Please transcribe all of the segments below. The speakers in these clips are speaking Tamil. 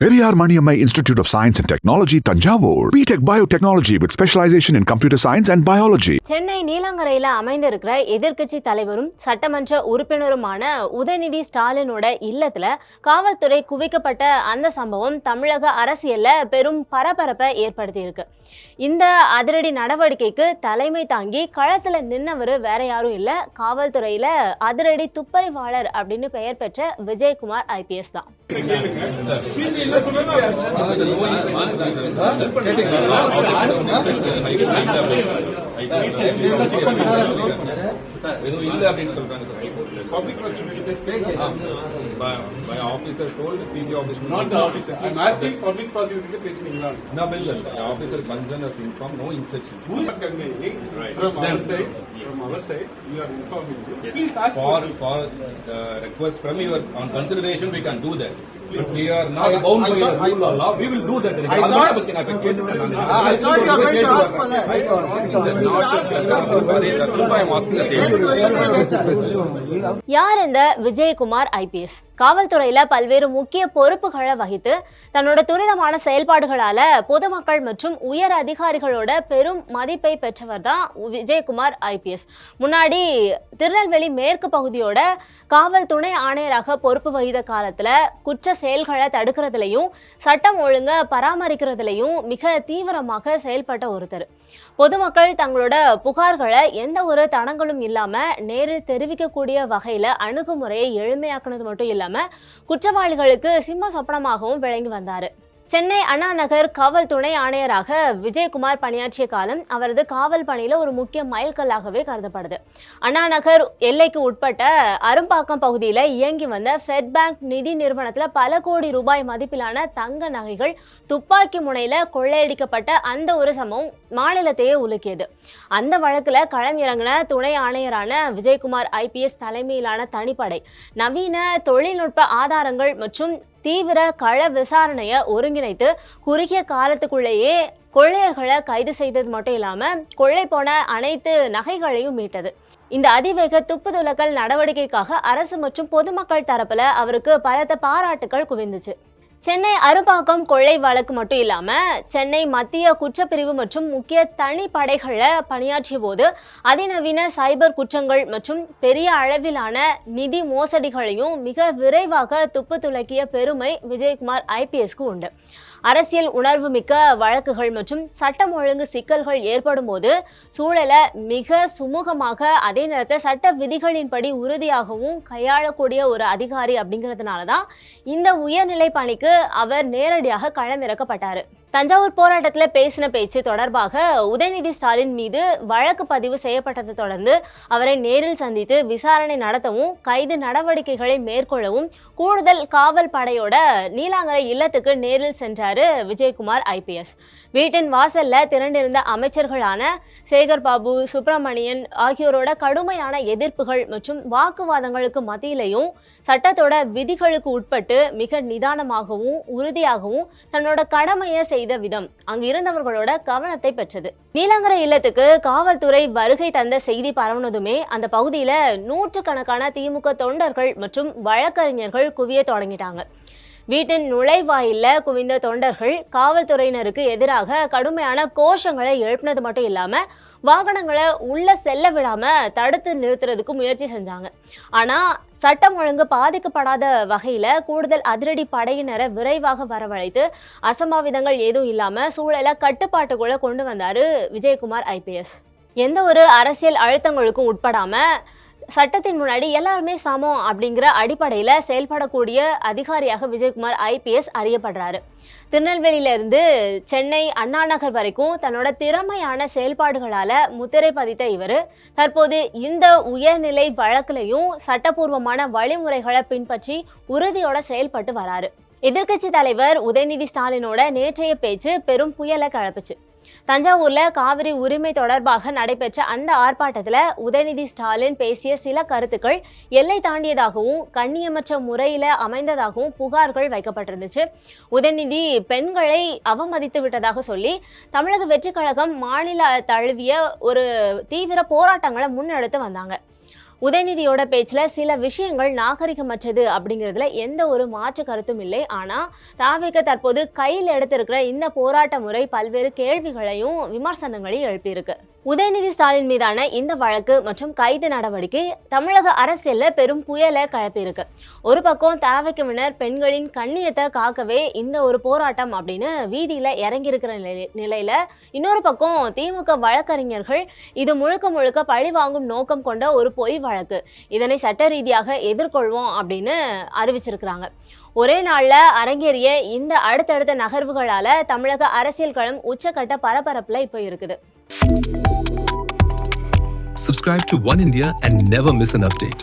Periyar Maniammai Institute of Science and Technology, Tanjavur. B.Tech Biotechnology with specialization in computer science and biology. Chennai நீலாங்கரையில அமைந்திருக்கிற எதிர்க்கட்சி தலைவரும் சட்டமன்ற உறுப்பினருமான உதயநிதி ஸ்டாலினோட இல்லத்துல காவல்துறை குவிக்கப்பட்ட அந்த சம்பவம் தமிழக அரசியல்ல பெரும் பரபரப்பை ஏற்படுத்தியிருக்கு. இந்த அதிரடி நடவடிக்கைக்கு தலைமை தாங்கி களத்துல நின்னவர் வேற யாரும் இல்ல, காவல்துறையில அதிரடி துப்பறிவாளர் அப்படின்னு பெயர் பெற்ற விஜயகுமார் ஐபிஎஸ் தான். Public prosecutor just case. My officer told PG officer. Not the officer. I'm asking public prosecutor case England. No, the officer concerned has informed no instruction. Who are conveying from our side? From our side, we are informing you. Please ask for request from your on consideration. We can do that. But we are not bound by the rule of law. We will do that. I thought you are going to ask for that. யார் இந்த விஜயகுமார் ஐபிஎஸ்? காவல்துறையில பல்வேறு முக்கிய பொறுப்புகளை வகித்து தன்னோட துரிதமான செயல்பாடுகளால பொதுமக்கள் மற்றும் உயர் அதிகாரிகளோட பெரும் மதிப்பை பெற்றவர் தான் விஜயகுமார் ஐபிஎஸ். முன்னாடி திருநெல்வேலி மேற்கு பகுதியோட காவல் துணை ஆணையராக பொறுப்பு வகித்த காலத்துல குற்ற செயல்களை தடுக்கிறதுலையும் சட்டம் ஒழுங்க பராமரிக்கிறதுலையும் மிக தீவிரமாக செயல்பட்ட ஒருத்தர். பொதுமக்கள் தங்களோட புகார்களை எந்த ஒரு தடங்களும் இல்லாம நேரில் தெரிவிக்கக்கூடிய வகையில அணுகுமுறையை எளிமையாக்குனது மட்டும் இல்லாம குற்றவாளிகளுக்கு சிம்ம சொப்பனமாகவும் விளங்கி வந்தாரு. சென்னை அண்ணா நகர் காவல் துணை ஆணையராக விஜயகுமார் பணியாற்றிய காலம் அவரது காவல் பணியில ஒரு முக்கிய மைல்கல்லாகவே கருதப்படுது. அண்ணா நகர் எல்லைக்கு உட்பட்ட அரும்பாக்கம் பகுதியில இயங்கி வந்த ஃபெட் பேங்க் நிதி நிறுவனத்துல பல கோடி ரூபாய் மதிப்பிலான தங்க நகைகள் துப்பாக்கி முனையில கொள்ளையடிக்கப்பட்ட அந்த ஒரு சம்பவம் மாநிலத்தையே உலுக்கியது. அந்த வழக்குல களம் இறங்கின துணை ஆணையரான விஜயகுமார் ஐபிஎஸ் தலைமையிலான தனிப்படை நவீன தொழில்நுட்ப ஆதாரங்கள் மற்றும் தீவிர கள விசாரணையை ஒருங்கிணைத்து குறுகிய காலத்துக்குள்ளேயே கொள்ளையர்களை கைது செய்தது மட்டும் இல்லாம கொள்ளை போன அனைத்து நகைகளையும் மீட்டது. இந்த அதிவேக துப்புதுலக்கல் நடவடிக்கைக்காக அரசு மற்றும் பொதுமக்கள் தரப்புல அவருக்கு பலத்த பாராட்டுகள் குவிந்துச்சு. சென்னை அரும்பாக்கம் கொள்ளை வழக்கு மட்டும் இல்லாம சென்னை மத்திய குற்றப்பிரிவு மற்றும் முக்கிய தனிப்படைகளை பணியாற்றிய போது அதிநவீன சைபர் குற்றங்கள் மற்றும் பெரிய அளவிலான நிதி மோசடிகளையும் மிக விரைவாக துப்பு துலக்கிய பெருமை விஜயகுமார் ஐபிஎஸ்க்கு உண்டு. அரசியல் உணர்வு மிக்க வழக்குகள் மற்றும் சட்டம் ஒழுங்கு சிக்கல்கள் ஏற்படும் போது சூழலை மிக சுமூகமாக அதே நேரத்தில் சட்ட விதிகளின்படி உறுதியாகவும் கையாளக்கூடிய ஒரு அதிகாரி அப்படிங்கிறதுனால தான் இந்த உயர்நிலை பணிக்கு அவர் நேரடியாக களமிறக்கப்பட்டார். தஞ்சாவூர் போராட்டத்தில் பேசின பேச்சு தொடர்பாக உதயநிதி ஸ்டாலின் மீது வழக்கு பதிவு செய்யப்பட்டதை தொடர்ந்து அவரை நேரில் சந்தித்து விசாரணை நடத்தவும் கைது நடவடிக்கைகளை மேற்கொள்ளவும் கூடுதல் காவல் படையோட நீலாங்கரை இல்லத்துக்கு நேரில் சென்றாரு விஜயகுமார் ஐபிஎஸ். வீட்டின் வாசல்ல திரண்டிருந்த அமைச்சர்களான சேகர் பாபு, சுப்பிரமணியன் ஆகியோரோட கடுமையான எதிர்ப்புகள் மற்றும் வாக்குவாதங்களுக்கு மத்தியிலையும் சட்டத்தோட விதிகளுக்கு உட்பட்டு மிக நிதானமாகவும் உறுதியாகவும் தன்னோட கடமையை செய்த விதம் அங்கு இருந்தவர்களோட கவனத்தை பெற்றது. நீலாங்கரை இல்லத்துக்கு காவல்துறை வருகை தந்த செய்தி பரவுனதுமே அந்த பகுதியில நூற்றுக்கணக்கான திமுக தொண்டர்கள் மற்றும் வழக்கறிஞர்கள் குவிய தொடங்கிட்டாங்க. வீட்டின் நுழைவாயில குவிந்த தொண்டர்கள் காவல்துறையினருக்கு எதிராக கடுமையான கோஷங்களை எழுப்பினது மட்டும் இல்லாம வாகனங்களை உள்ள செல்ல விடாம தடுத்து நிறுத்துறதுக்கு முயற்சி செஞ்சாங்க. ஆனா சட்டம் ஒழுங்கு பாதிக்கப்படாத வகையில கூடுதல் அதிரடி படையினரை விரைவாக வரவழைத்து அசம்பாவிதங்கள் ஏதும் இல்லாம சூழலை கட்டுப்பாட்டுக்குள்ள கொண்டு வந்தாரு விஜயகுமார் ஐபிஎஸ். எந்த ஒரு அரசியல் அழுத்தங்களுக்கும் உட்படாம சட்டத்தின் முன்னாடி எல்லாருமே சமம் அப்படிங்கிற அடிப்படையில் செயல்படக்கூடிய அதிகாரியாக விஜயகுமார் ஐபிஎஸ் அறியப்படுறாரு. திருநெல்வேலியிலிருந்து சென்னை அண்ணா நகர் வரைக்கும் தன்னோட திறமையான செயல்பாடுகளால முத்திரை பதித்த இவர் தற்போது இந்த உயர்நிலை வழக்குலையும் சட்டப்பூர்வமான வழிமுறைகளை பின்பற்றி உறுதியோட செயல்பட்டு வராரு. எதிர்க்கட்சி தலைவர் உதயநிதி ஸ்டாலினோட நேற்றைய பேச்சு பெரும் புயலை கிளப்புச்சு. தஞ்சாவூர்ல காவிரி உரிமை தொடர்பாக நடைபெற்ற அந்த ஆர்ப்பாட்டத்துல உதயநிதி ஸ்டாலின் பேசிய சில கருத்துக்கள் எல்லை தாண்டியதாகவும் கண்ணியமற்ற முறையில அமைந்ததாகவும் புகார்கள் வைக்கப்பட்டிருந்துச்சு. உதயநிதி பெண்களை அவமதித்து விட்டதாக சொல்லி தமிழக வெற்றி கழகம் மாநில தழுவிய ஒரு தீவிர போராட்டங்களை முன்னெடுத்து வந்தாங்க. உதயநிதியோட பேச்சுல சில விஷயங்கள் நாகரிகமற்றது அப்படிங்கிறதுல எந்த ஒரு மாற்று கருத்தும் இல்லை. ஆனா தாவேக தற்போது கையில் எடுத்திருக்கிற இந்த போராட்ட முறை பல்வேறு கேள்விகளையும் விமர்சனங்களையும் எழுப்பியிருக்கு. உதயநிதி ஸ்டாலின் மீதான இந்த வழக்கு மற்றும் கைது நடவடிக்கை தமிழக அரசியல்ல பெரும் புயலை கிளப்பியிருக்கு. ஒரு பக்கம் தாவேகவினர் பெண்களின் கண்ணியத்தை காக்கவே இந்த ஒரு போராட்டம் அப்படின்னு வீதியில இறங்கி இருக்கிற நிலையில, இன்னொரு பக்கம் திமுக வழக்கறிஞர்கள் இது முழுக்க முழுக்க பழி வாங்கும் நோக்கம் கொண்ட ஒரு பொய் வழக்கு, இதனை சட்ட ரீதியாக எதிர்கொள்வோம் அப்படின்னு அறிவிச்சிருக்கிறாங்க. ஒரே நாள்ல அரங்கேறிய இந்த அடுத்தடுத்த நகர்வுகளால தமிழக அரசியல் களம் உச்சக்கட்ட பரபரப்புல இப்போ இருக்குது. Subscribe to One India and never miss an update.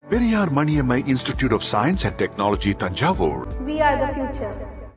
Periyar Maniammai Institute of Science and Technology, Tanjavur. We are the future.